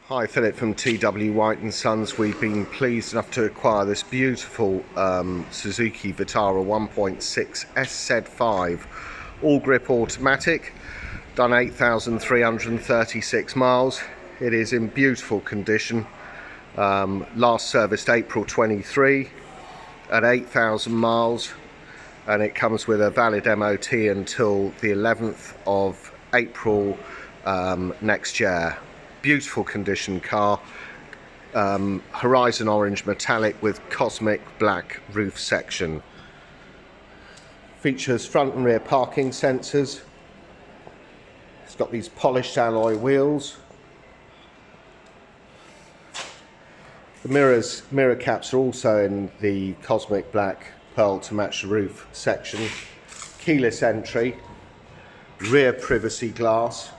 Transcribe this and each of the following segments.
Hi, Philip from TW White & Sons. We've been pleased enough to acquire this beautiful Suzuki Vitara 1.6 SZ5 all-grip automatic, done 8,336 miles. It is in beautiful condition. Last serviced April 23 at 8,000 miles, and it comes with a valid MOT until the 11th of April next year. Beautiful condition car, horizon orange metallic with cosmic black roof section. Features front and rear parking sensors. It's got these polished alloy wheels. The mirror caps are also in the cosmic black pearl to match the roof section. Keyless entry, rear privacy glass.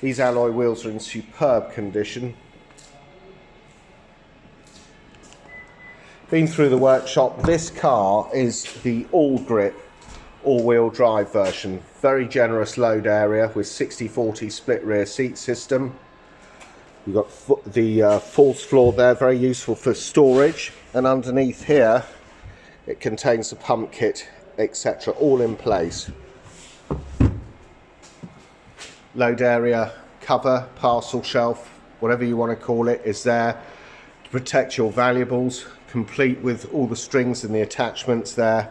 These alloy wheels are in superb condition. Been through the workshop. This car is the all-grip, all-wheel drive version. Very generous load area with 60/40 split rear seat system. You've got the false floor there, very useful for storage. And underneath here, it contains the pump kit, etc., all in place. Load area cover, parcel shelf, whatever you want to call it, is there to protect your valuables, complete with all the strings and the attachments there.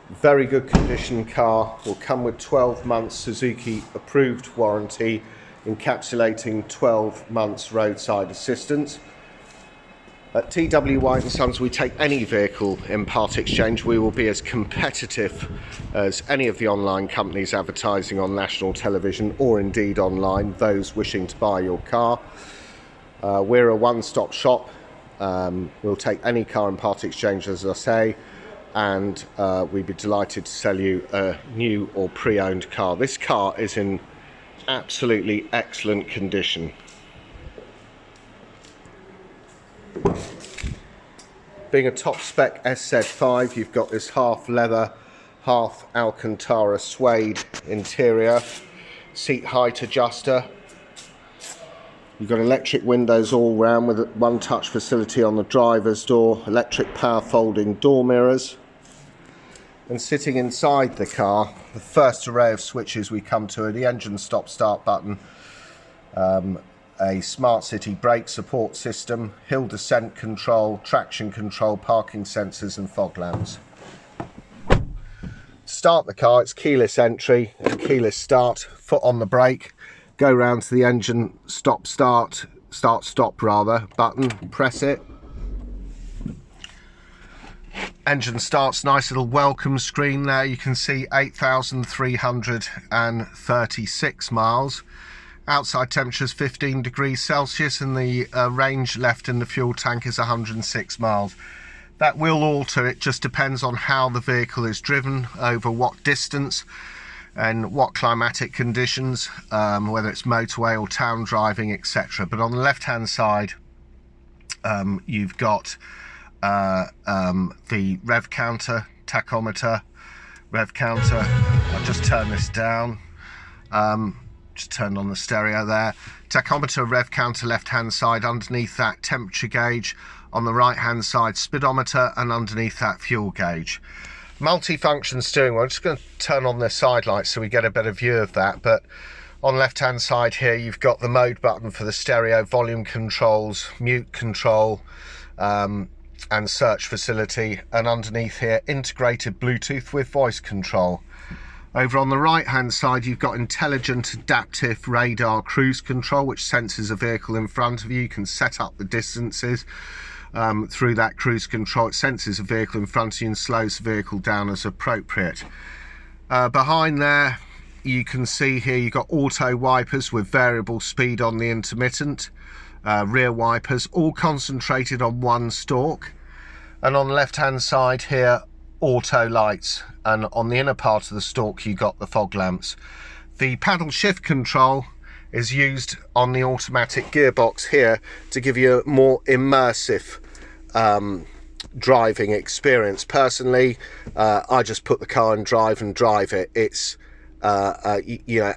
Very good condition car. Will come with 12 months Suzuki approved warranty, encapsulating 12 months roadside assistance. At TW White & Sons, we take any vehicle in part exchange. We will be as competitive as any of the online companies advertising on national television or indeed online, those wishing to buy your car. We're a one-stop shop. We'll take any car in part exchange, as I say, and we'd be delighted to sell you a new or pre-owned car. This car is in absolutely excellent condition. Being a top spec SZ5, you've got this half leather, half Alcantara suede interior, seat height adjuster. You've got electric windows all round with a one-touch facility on the driver's door, electric power folding door mirrors. And sitting inside the car, the first array of switches we come to are the engine stop-start button, a smart city brake support system, hill descent control, traction control, parking sensors and fog lamps. Start the car, it's keyless entry and keyless start. Foot on the brake, go round to the engine stop start rather button, press it. Engine starts, nice little welcome screen there. You can see 8,336 miles. Outside temperature is 15 degrees Celsius and the range left in the fuel tank is 106 miles. That will alter, it just depends on how the vehicle is driven, over what distance and what climatic conditions, whether it's motorway or town driving, etc. But on the left hand side you've got the rev counter, tachometer, rev counter. I'll just turn this down. Just turned on the stereo there. Tachometer, rev counter, left hand side. Underneath that, temperature gauge. On the right hand side, speedometer, and underneath that, fuel gauge. Multi-function steering wheel. I'm just going to turn on the side lights so we get a better view of that. But on left hand side here, you've got the mode button for the stereo, volume controls, mute control, and search facility. And underneath here, integrated Bluetooth with voice control. Over on the right hand side you've got intelligent adaptive radar cruise control, which senses a vehicle in front of you. You can set up the distances through that cruise control. It senses a vehicle in front of you and slows the vehicle down as appropriate. Behind there you can see here you've got auto wipers with variable speed on the intermittent, rear wipers, all concentrated on one stalk. And on the left hand side here, auto lights, and on the inner part of the stalk you got the fog lamps. The paddle shift control is used on the automatic gearbox here to give you a more immersive driving experience. Personally, I just put the car in drive and drive it. It's you know,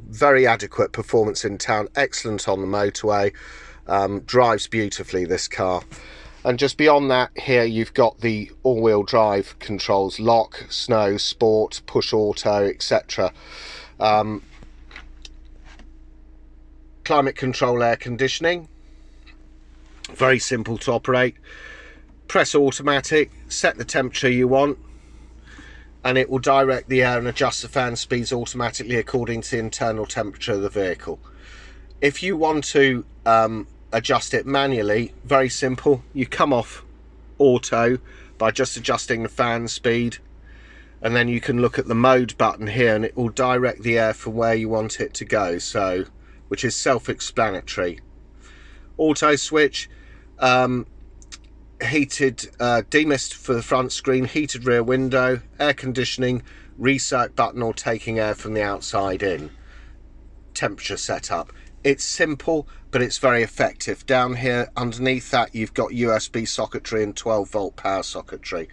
very adequate performance in town, excellent on the motorway, drives beautifully, this car. And just beyond that, here you've got the all-wheel drive controls: lock, snow, sport, push auto, etc. Climate control, air conditioning, very simple to operate. Press automatic, set the temperature you want, and it will direct the air and adjust the fan speeds automatically according to the internal temperature of the vehicle. If you want to adjust it manually, very simple. You come off auto by just adjusting the fan speed, and then you can look at the mode button here, and it will direct the air from where you want it to go, so, which is self-explanatory. Auto switch, heated demist for the front screen, heated rear window, air conditioning, reset button or taking air from the outside in, temperature setup. It's simple, but it's very effective. Down here underneath that you've got USB socketry and 12-volt power socketry.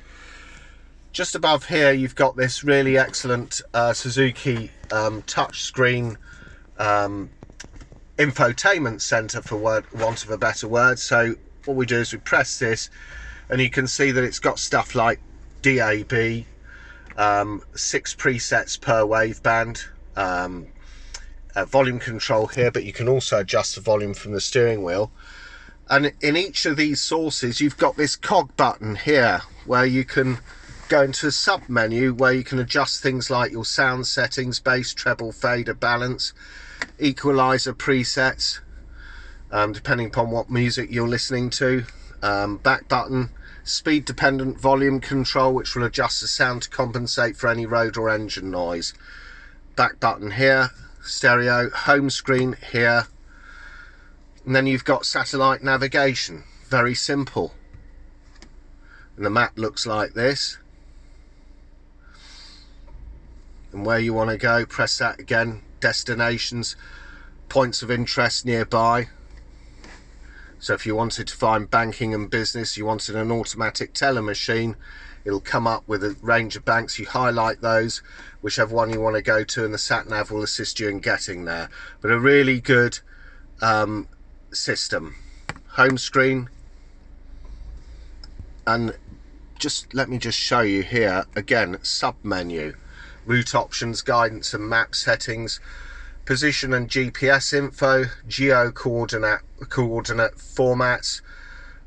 Just above here you've got this really excellent Suzuki touchscreen infotainment center, for want of a better word. So what we do is we press this, and you can see that it's got stuff like DAB, 6 presets per waveband, volume control here, but you can also adjust the volume from the steering wheel. And in each of these sources you've got this cog button here, where you can go into a sub menu where you can adjust things like your sound settings: bass, treble, fader, balance, equalizer presets, depending upon what music you're listening to. Back button, speed dependent volume control, which will adjust the sound to compensate for any road or engine noise. Back button here, stereo, home screen here, and then you've got satellite navigation. Very simple. And the map looks like this, and where you want to go, press that again. Destinations, points of interest nearby. So if you wanted to find banking and business, you wanted an automatic teller machine, it'll come up with a range of banks. You highlight those, whichever one you want to go to, and the sat nav will assist you in getting there. But a really good system. Home screen, and just let me just show you here again, sub menu, route options, guidance and map settings, position and GPS info, geo coordinate formats,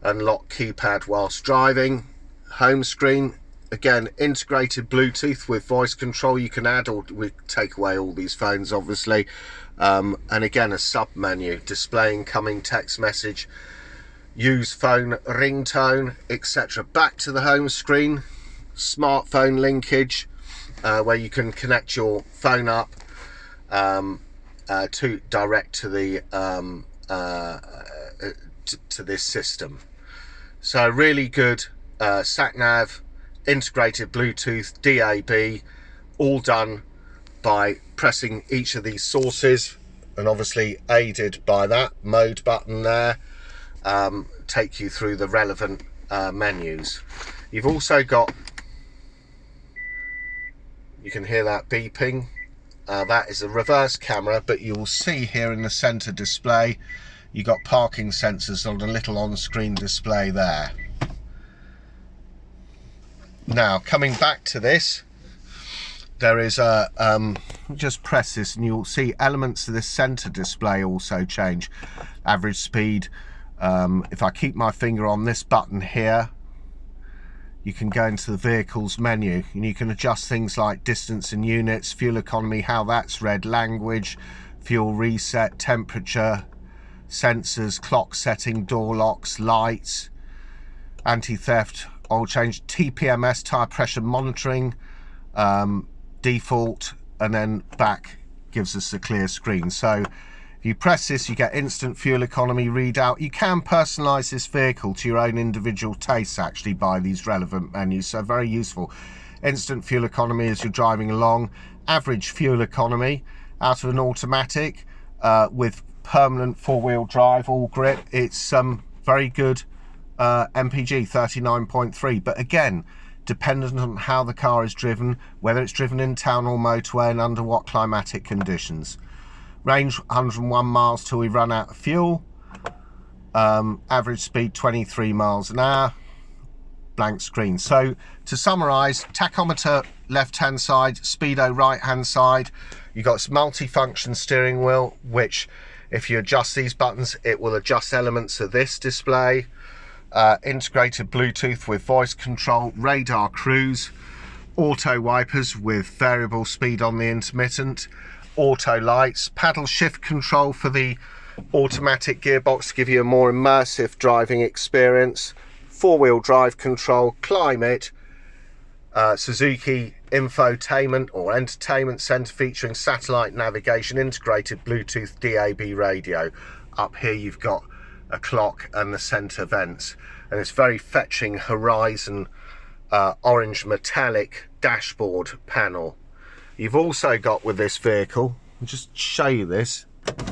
and lock keypad whilst driving. Home screen, again, integrated Bluetooth with voice control. You can add or we take away all these phones, obviously. And again, a sub menu, display incoming text message, use phone ringtone, etc. Back to the home screen, smartphone linkage, where you can connect your phone up to direct to the to this system. So really good sat nav, integrated Bluetooth, DAB, all done by pressing each of these sources, and obviously aided by that mode button there, take you through the relevant menus. You've also got, you can hear that beeping, that is a reverse camera, but you will see here in the center display you got parking sensors on a little on-screen display there. Now coming back to this, there is a just press this and you'll see elements of this center display also change. Average speed, if I keep my finger on this button here, you can go into the vehicles menu and you can adjust things like distance in units, fuel economy, how that's read, language, fuel reset, temperature, sensors, clock setting, door locks, lights, anti-theft, oil change, TPMS, tire pressure monitoring, default, and then back gives us a clear screen. So if you press this, you get instant fuel economy readout. You can personalize this vehicle to your own individual tastes actually by these relevant menus, so very useful. Instant fuel economy as you're driving along, average fuel economy out of an automatic with permanent four-wheel drive all grip. It's very good MPG 39.3, but again, dependent on how the car is driven, whether it's driven in town or motorway, and under what climatic conditions. Range 101 miles till we run out of fuel. Average speed 23 miles an hour. Blank screen. So to summarize, tachometer left hand side, speedo right hand side. You've got this multi-function steering wheel, which if you adjust these buttons, it will adjust elements of this display. Integrated Bluetooth with voice control, radar cruise, auto wipers with variable speed on the intermittent, auto lights, paddle shift control for the automatic gearbox to give you a more immersive driving experience, four-wheel drive control, climate, Suzuki infotainment or entertainment center featuring satellite navigation, integrated Bluetooth DAB radio. Up here you've got a clock and the center vents, and it's very fetching horizon orange metallic dashboard panel. You've also got with this vehicle, I'll just show you this,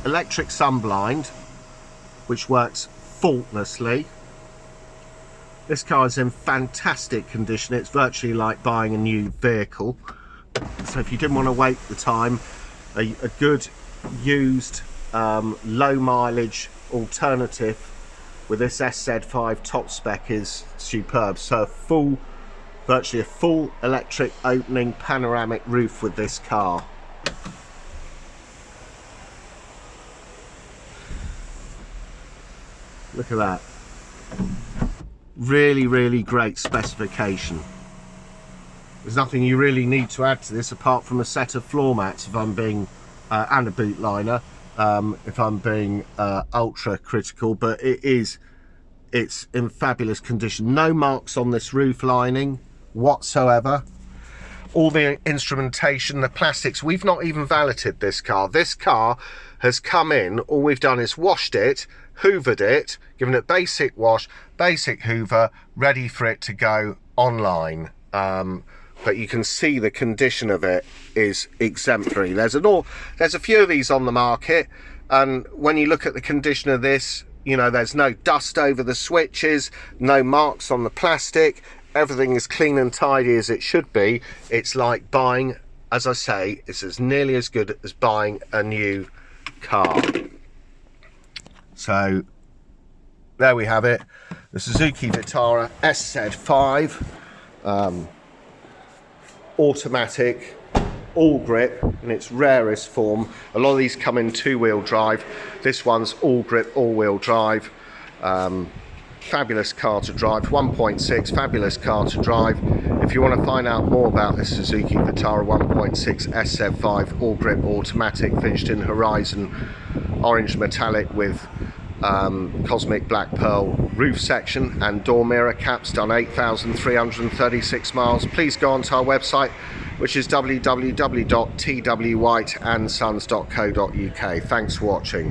electric sunblind, which works faultlessly. This car is in fantastic condition. It's virtually like buying a new vehicle. So if you didn't want to wait the time, a good used low mileage alternative with this SZ5 top spec is superb. So virtually a full electric opening panoramic roof with this car. Look at that. Really great specification. There's nothing you really need to add to this apart from a set of floor mats, if I'm being and a boot liner, if I'm being ultra critical, but it's in fabulous condition. No marks on this roof lining whatsoever. All the instrumentation, the plastics, we've not even valeted this car. This car has come in, all we've done is washed it, hoovered it, given it basic wash, basic hoover, ready for it to go online. But you can see the condition of it is exemplary. There's a few of these on the market, and when you look at the condition of this, you know, there's no dust over the switches, no marks on the plastic, everything is clean and tidy as it should be. It's like buying, as I say, it's as nearly as good as buying a new car. So there we have it, the Suzuki Vitara SZ5 automatic all grip in its rarest form. A lot of these come in two-wheel drive. This one's all grip, all-wheel drive. Fabulous car to drive. 1.6, fabulous car to drive. If you want to find out more about this Suzuki Vitara 1.6 SZ5 all grip automatic, finished in horizon orange metallic with cosmic black pearl roof section and door mirror caps, done 8,336 miles, please go onto our website, which is www.twhiteandsons.co.uk. Thanks for watching.